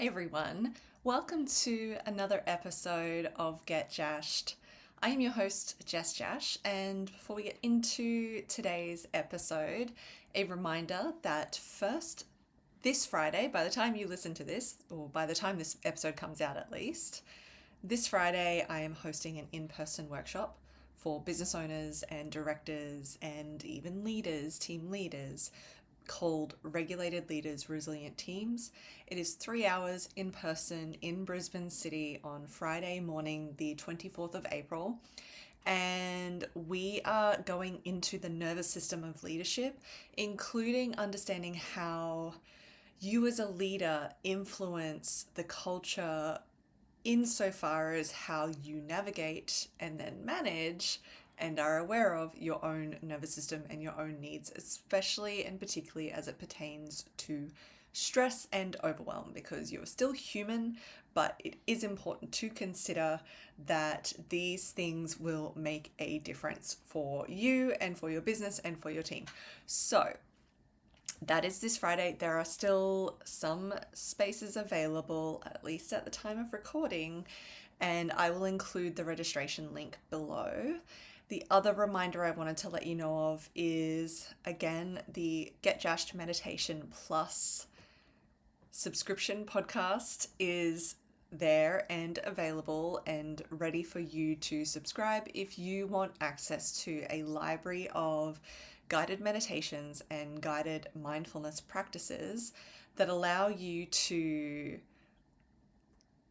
Hey everyone, welcome to another episode of Get Jasched. I am your host, Jess Jasch, and before we get into today's episode, a reminder that this Friday, by the time you listen to this, or by the time this episode comes out at least, this Friday I am hosting an in-person workshop for business owners and directors and even leaders, team leaders, called Regulated Leaders Resilient Teams. It is 3 hours in person in Brisbane City on Friday morning, the 24th of April. And we are going into the nervous system of leadership, including understanding how you as a leader influence the culture insofar as how you navigate and then manage and are aware of your own nervous system and your own needs, especially and particularly as it pertains to stress and overwhelm, because you're still human, but it is important to consider that these things will make a difference for you and for your business and for your team. So that is this Friday. There are still some spaces available, at least at the time of recording, and I will include the registration link below. The other reminder I wanted to let you know of is, again, the Get Jasched Meditation Plus subscription podcast is there and available and ready for you to subscribe if you want access to a library of guided meditations and guided mindfulness practices that allow you to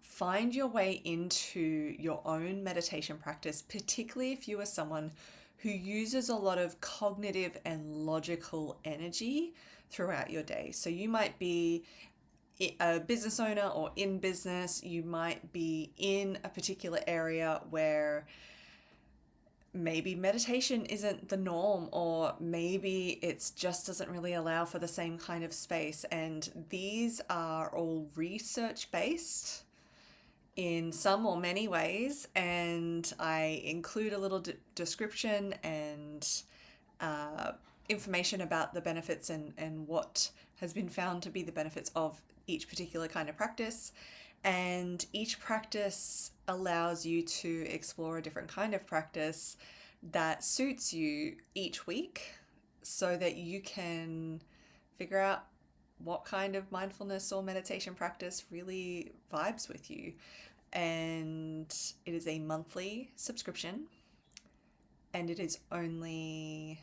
find your way into your own meditation practice, particularly if you are someone who uses a lot of cognitive and logical energy throughout your day. So you might be a business owner or in business, you might be in a particular area where maybe meditation isn't the norm, or maybe it just doesn't really allow for the same kind of space. And these are all research based in some or many ways, and I include a little description and information about the benefits and what has been found to be the benefits of each particular kind of practice. And each practice allows you to explore a different kind of practice that suits you each week, so that you can figure out what kind of mindfulness or meditation practice really vibes with you. And it is a monthly subscription, and it is only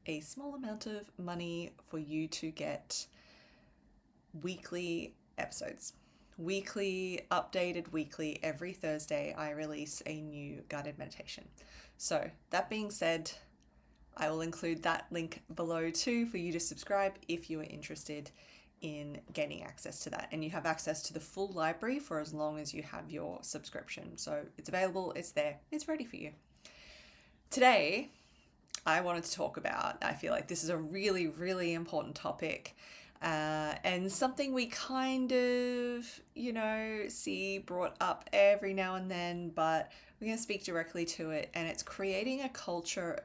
a small amount of money for you to get weekly episodes. Weekly, updated weekly, every Thursday I release a new guided meditation. So that being said, I will include that link below too for you to subscribe if you are interested in gaining access to that. And you have access to the full library for as long as you have your subscription. So it's available, it's there, it's ready for you. Today, I wanted to talk about, I feel like this is a really, really important topic, and something we kind of, see brought up every now and then, but we're going to speak directly to it. And it's creating a culture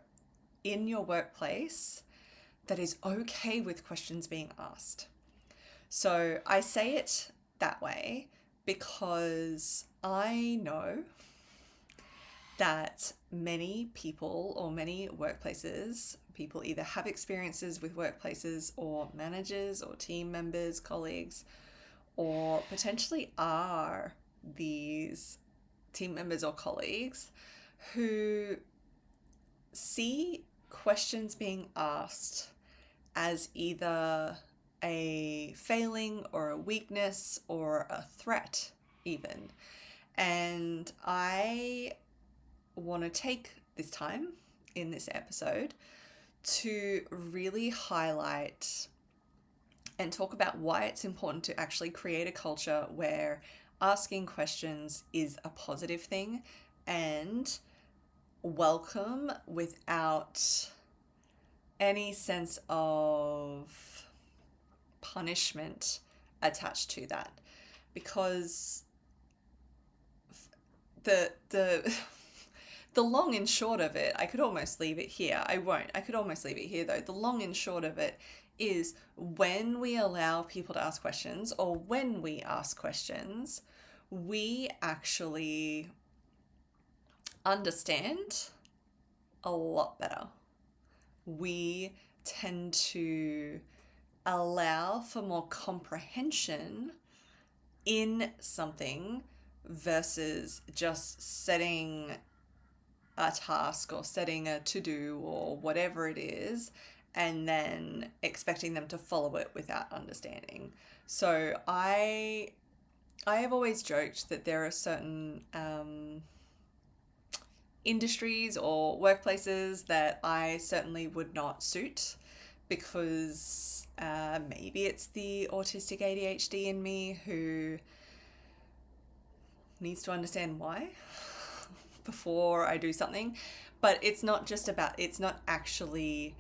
in your workplace that is okay with questions being asked. So I say it that way because I know that many people or many workplaces, people either have experiences with workplaces or managers or team members, colleagues, or potentially are these team members or colleagues who see questions being asked as either a failing or a weakness or a threat even. And I want to take this time in this episode to really highlight and talk about why it's important to actually create a culture where asking questions is a positive thing and welcome without any sense of punishment attached to that. Because the the long and short of it, I could almost leave it here. I won't. I could almost leave it here though. The long and short of it is when we allow people to ask questions, or when we ask questions, we actually understand a lot better. We tend to allow for more comprehension in something versus just setting a task or setting a to-do or whatever it is and then expecting them to follow it without understanding. So I have always joked that there are certain industries or workplaces that I certainly would not suit because maybe it's the autistic ADHD in me who needs to understand why before I do something. But it's not just about, it's not actually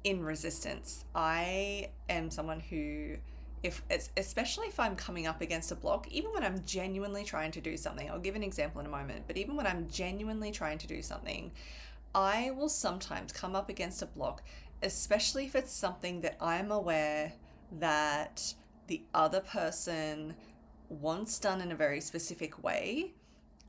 in resistance. I am someone who, if it's, especially if I'm coming up against a block, even when I'm genuinely trying to do something, I'll give an example in a moment, but even when I'm genuinely trying to do something, I will sometimes come up against a block, especially if it's something that I'm aware that the other person wants done in a very specific way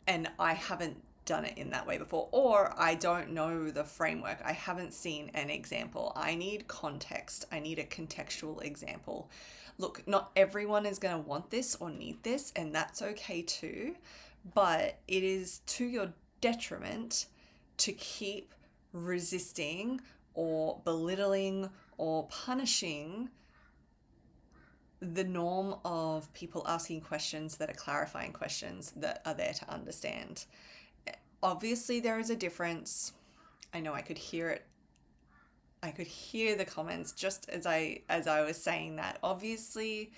and I haven't done it in that way before, or I don't know the framework. I haven't seen an example. I need context. I need a contextual example. Look, not everyone is going to want this or need this, and that's okay too, but it is to your detriment to keep resisting or belittling or punishing the norm of people asking questions that are clarifying questions that are there to understand. Obviously, there is a difference. I know I could hear it. I could hear the comments just as I was saying that. Obviously,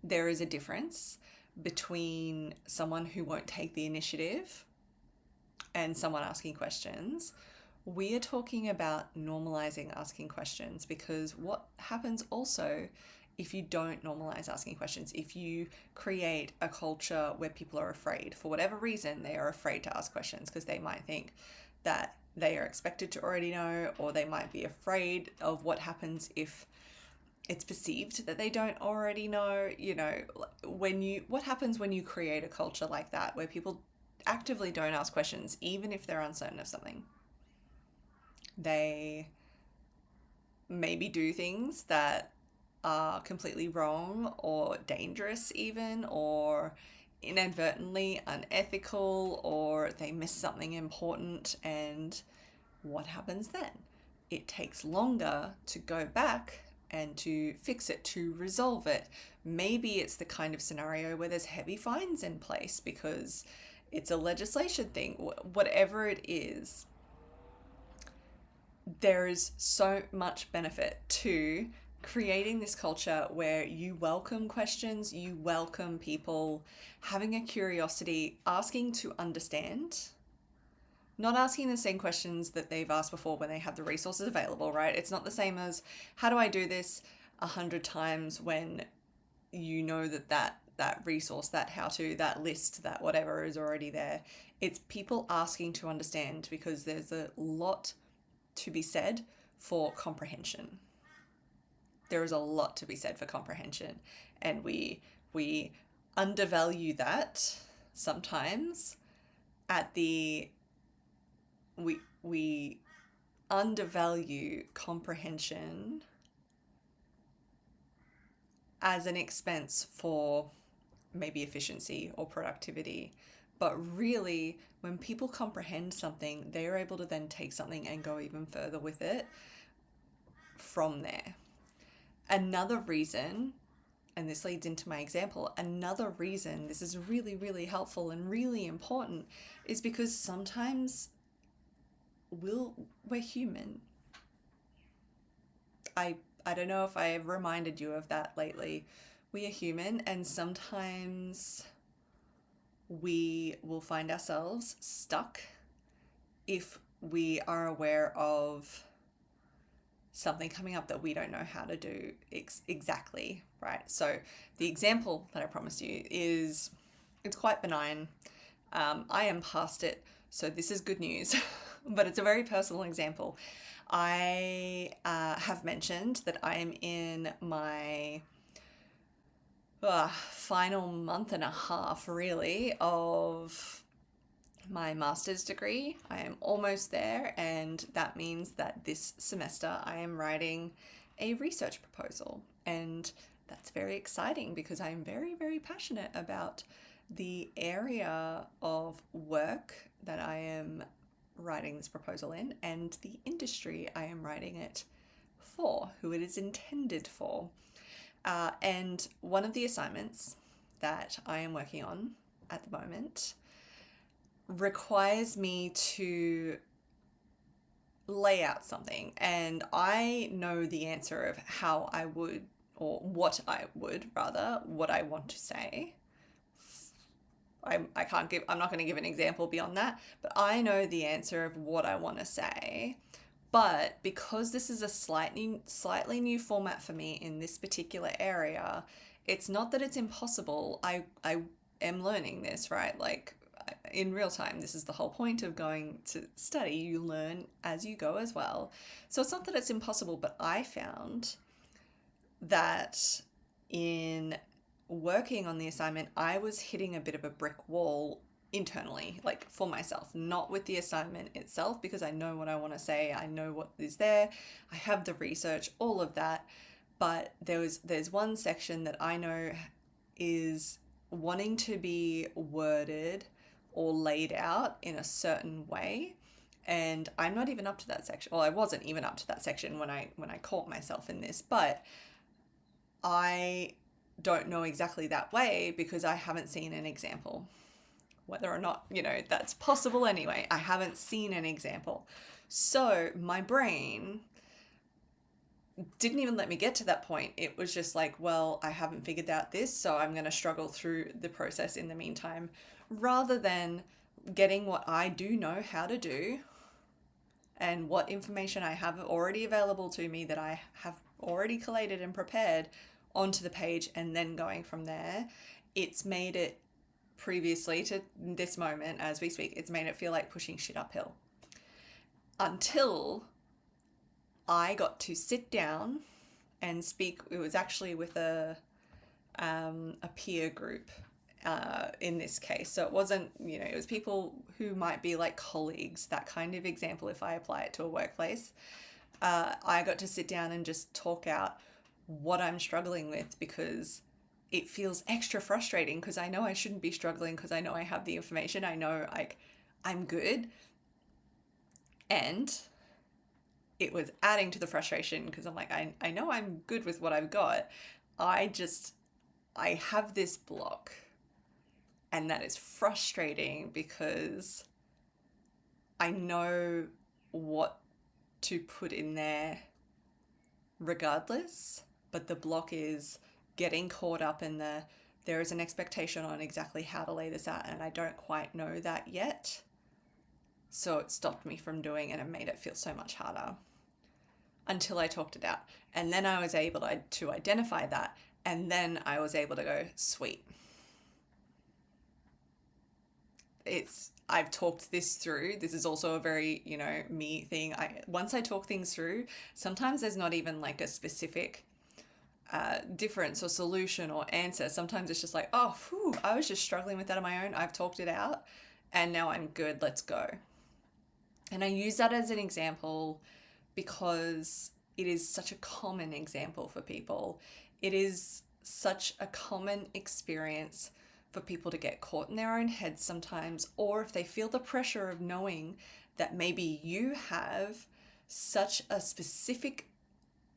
there is a difference between someone who won't take the initiative and someone asking questions. We are talking about normalizing asking questions, because what happens also if you don't normalize asking questions, if you create a culture where people are afraid, for whatever reason, they are afraid to ask questions because they might think that they are expected to already know, or they might be afraid of what happens if it's perceived that they don't already know. You know, what happens when you create a culture like that where people actively don't ask questions even if they're uncertain of something? They maybe do things that are completely wrong or dangerous even, or inadvertently unethical, or they miss something important. And what happens then? It takes longer to go back and to fix it, to resolve it. Maybe it's the kind of scenario where there's heavy fines in place because it's a legislation thing. Whatever it is, there is so much benefit to creating this culture where you welcome questions, you welcome people having a curiosity, asking to understand, not asking the same questions that they've asked before when they have the resources available, right? It's not the same as, how do I do this 100 times, when you know that resource, that how to, that list, that whatever is already there. It's people asking to understand, because there's a lot to be said for comprehension. There is a lot to be said for comprehension, and we undervalue that sometimes. At the we undervalue comprehension as an expense for maybe efficiency or productivity. But really, when people comprehend something, they are able to then take something and go even further with it from there. Another reason, and this leads into my example, another reason this is really, really helpful and really important is because sometimes we're human. I don't know if I have reminded you of that lately. We are human, and sometimes we will find ourselves stuck if we are aware of something coming up that we don't know how to do exactly, right? So the example that I promised you it's quite benign. I am past it, so this is good news. but it's a very personal example. I have mentioned that I am in my final month and a half, really, of my master's degree. I am almost there, and that means that this semester I am writing a research proposal. And that's very exciting because I'm very, very passionate about the area of work that I am writing this proposal in and the industry I am writing it for, who it is intended for. And one of the assignments that I am working on at the moment requires me to lay out something, and I know the answer of how I would, or what I would rather, what I want to say. I'm not going to give an example beyond that, but I know the answer of what I want to say. But because this is a slightly new format for me in this particular area, it's not that it's impossible. I am learning this, right? Like in real time. This is the whole point of going to study. You learn as you go as well. So it's not that it's impossible, but I found that in working on the assignment, I was hitting a bit of a brick wall internally, like for myself, not with the assignment itself, because I know what I want to say, I know what is there, I have the research, all of that. But there's one section that I know is wanting to be worded or laid out in a certain way, and I'm not even up to that section. Well, I wasn't even up to that section when I caught myself in this, but I don't know exactly that way because I haven't seen an example. Whether or not, that's possible anyway, I haven't seen an example. So my brain didn't even let me get to that point. It was just like, well, I haven't figured out this, so I'm going to struggle through the process in the meantime, rather than getting what I do know how to do and what information I have already available to me that I have already collated and prepared onto the page and then going from there. It's made it, previously to this moment as we speak, it's made it feel like pushing shit uphill. Until I got to sit down and speak. It was actually with a peer group in this case. So it wasn't, it was people who might be like colleagues, that kind of example if I apply it to a workplace. I got to sit down and just talk out what I'm struggling with, because it feels extra frustrating because I know I shouldn't be struggling, because I know I have the information. I know I'm good. And it was adding to the frustration because I'm like, I know I'm good with what I've got. I have this block, and that is frustrating because I know what to put in there regardless, but the block is getting caught up in there is an expectation on exactly how to lay this out, and I don't quite know that yet. So it stopped me from doing it and made it feel so much harder until I talked it out. And then I was able to identify that, and then I was able to go, sweet. I've talked this through. This is also a very, me thing. Once I talk things through, sometimes there's not even like a specific difference or solution or answer. Sometimes it's just like, oh, I was just struggling with that on my own. I've talked it out and now I'm good. Let's go. And I use that as an example because it is such a common example for people. It is such a common experience for people to get caught in their own heads sometimes, or if they feel the pressure of knowing that maybe you have such a specific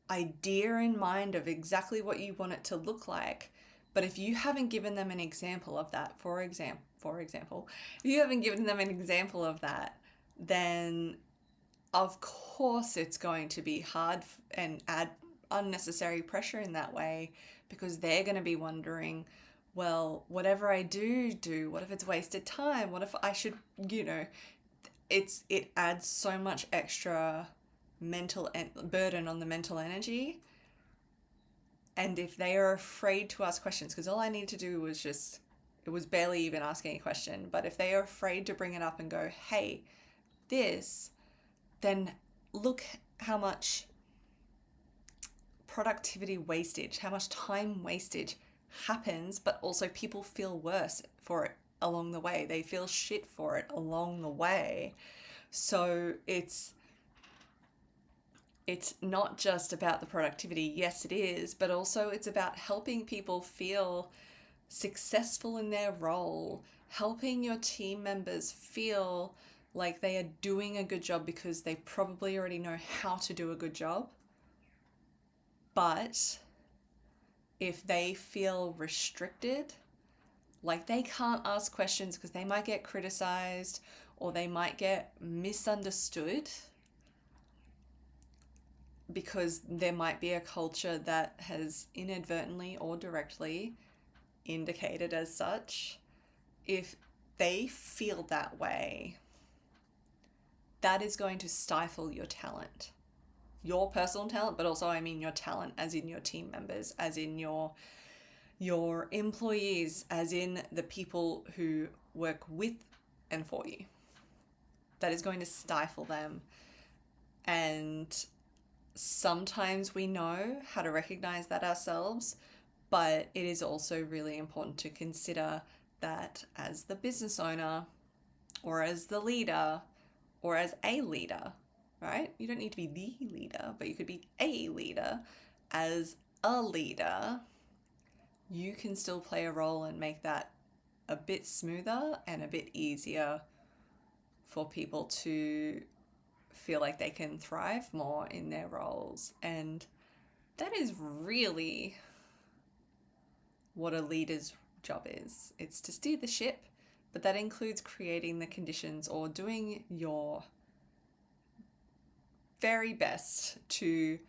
idea in mind of exactly what you want it to look like, but if you haven't given them an example of that, for example, if you haven't given them an example of that, then of course it's going to be hard and add unnecessary pressure in that way, because they're going to be wondering, well, whatever I do, what if it's wasted time? What if I should, it adds so much extra mental burden on the mental energy. And if they are afraid to ask questions, because all I needed to do was it was barely even asking a question, but if they are afraid to bring it up and go, hey, this then look how much productivity wastage, how much time wastage happens, but also people feel worse for it along the way. They feel shit for it along the way. So it's not just about the productivity. Yes, it is, but also it's about helping people feel successful in their role, helping your team members feel like they are doing a good job because they probably already know how to do a good job. But if they feel restricted, like they can't ask questions because they might get criticized or they might get misunderstood, because there might be a culture that has inadvertently or directly indicated as such, if they feel that way, that is going to stifle your talent, your personal talent, but also I mean your talent as in your team members, as in your employees, as in the people who work with and for you. That is going to stifle them. And sometimes we know how to recognize that ourselves, but it is also really important to consider that as the business owner or as the leader or as a leader, right? You don't need to be the leader, but you could be a leader. As a leader, you can still play a role and make that a bit smoother and a bit easier for people to feel like they can thrive more in their roles. And that is really what a leader's job is. It's to steer the ship, but that includes creating the conditions or doing your very best to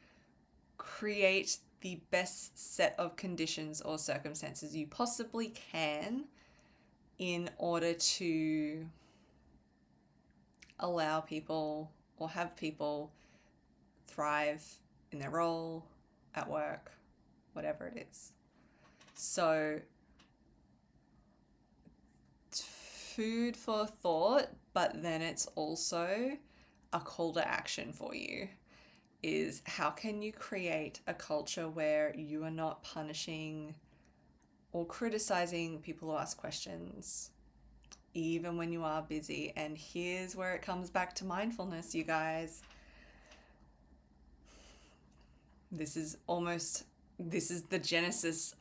create the best set of conditions or circumstances you possibly can in order to allow people or have people thrive in their role, at work, whatever it is. So, food for thought, but then it's also a call to action for you, is how can you create a culture where you are not punishing or criticizing people who ask questions, even when you are busy. And here's where it comes back to mindfulness, you guys. This is the genesis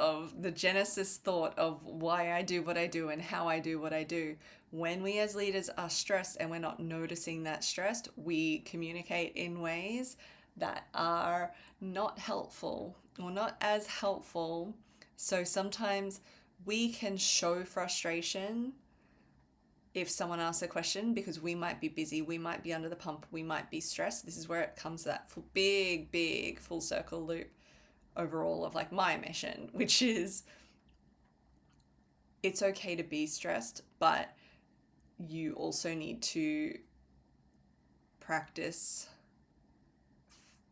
thought of why I do what I do and how I do what I do. When we as leaders are stressed and we're not noticing that stressed, we communicate in ways that are not helpful or not as helpful. So sometimes we can show frustration if someone asks a question because we might be busy, we might be under the pump, we might be stressed. This is where it comes to that big full circle loop overall of like my mission, which is it's okay to be stressed, but you also need to practice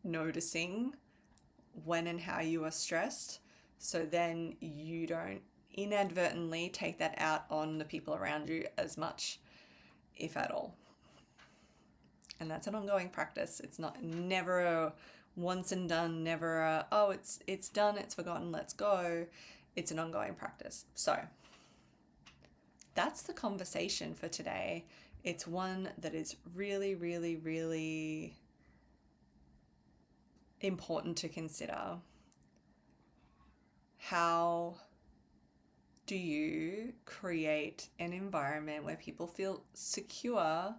noticing when and how you are stressed, so then you don't inadvertently take that out on the people around you as much, if at all. And that's an ongoing practice. It's never a once and done, never a, oh, it's done, it's forgotten, let's go. It's an ongoing practice. So that's the conversation for today. It's one that is really, really, really important to consider. How do you create an environment where people feel secure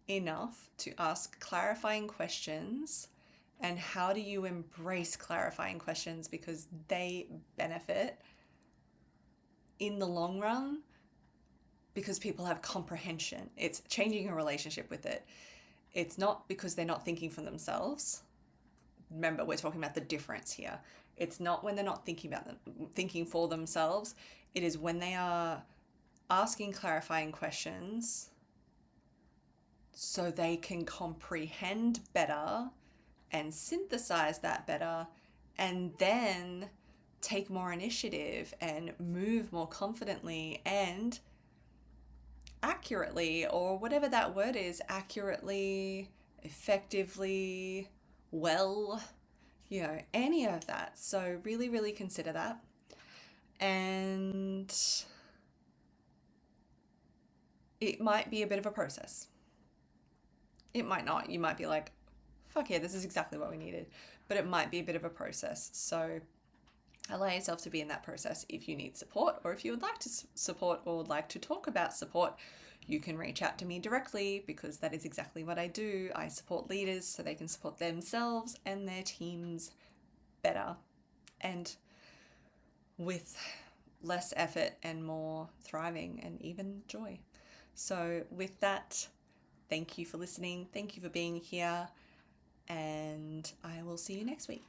enough to ask clarifying questions? And how do you embrace clarifying questions because they benefit in the long run? Because people have comprehension. It's changing a relationship with it. It's not because they're not thinking for themselves. Remember, we're talking about the difference here. It's not when they're not thinking for themselves. It is when they are asking clarifying questions so they can comprehend better and synthesize that better, and then take more initiative and move more confidently and accurately, or whatever that word is, accurately effectively, well, any of that. So really, really consider that. And it might be a bit of a process. It might not. You might be like, fuck yeah, this is exactly what we needed. But it might be a bit of a process. So allow yourself to be in that process. If you need support, or if you would like to support or would like to talk about support, you can reach out to me directly, because that is exactly what I do. I support leaders so they can support themselves and their teams better, and with less effort and more thriving and even joy. So with that, thank you for listening. Thank you for being here. And I will see you next week.